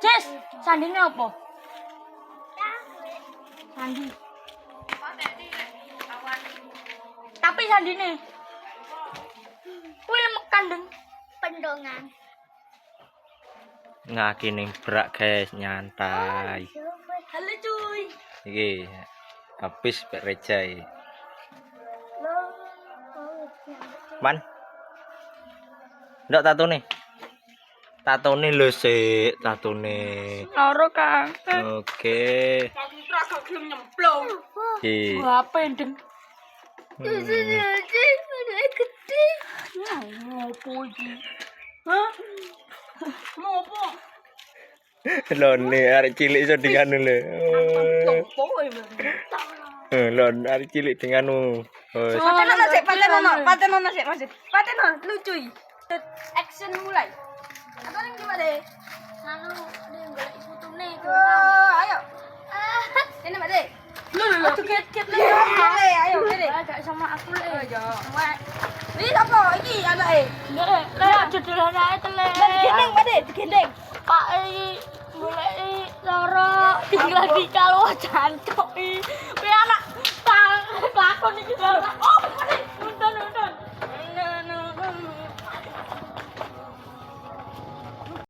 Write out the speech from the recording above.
Jess, sandine apa? Sandi. Tapi sandine. Kuwi lemek kandeng. Pendongan. Ngaki ning brak guys, nyantai. Halo cuy. Iki habis Pak Rejai. Man. Ndak tatone. Tatone lho sik, tatone. Loro Kang. Oke. Aku rasa gelem nyemplung. Iki. Wah, pendeng. Gede. Ya, ngopo iki? Hah? Ngopo? Lone arek cilik iso dinganu lho. Topo kowe. Lho arek cilik dinganu. Patenono sik, patenono sik, Mas. Pateno lucu iki. Action mulai. Apa ning gimana? Anu, dia golek putune. Ayo. Ini Mbak De. Lho, ket-ket lho. Ayo, kene. Agak sama aku le. Ayo. Ini sapa iki anake? Lah, dodolan ae tele. Gendeng Mbak De, digendeng. Pak iki goleki loro tinggal di kalau jancuk iki. Kuwi anak lakon iki lho.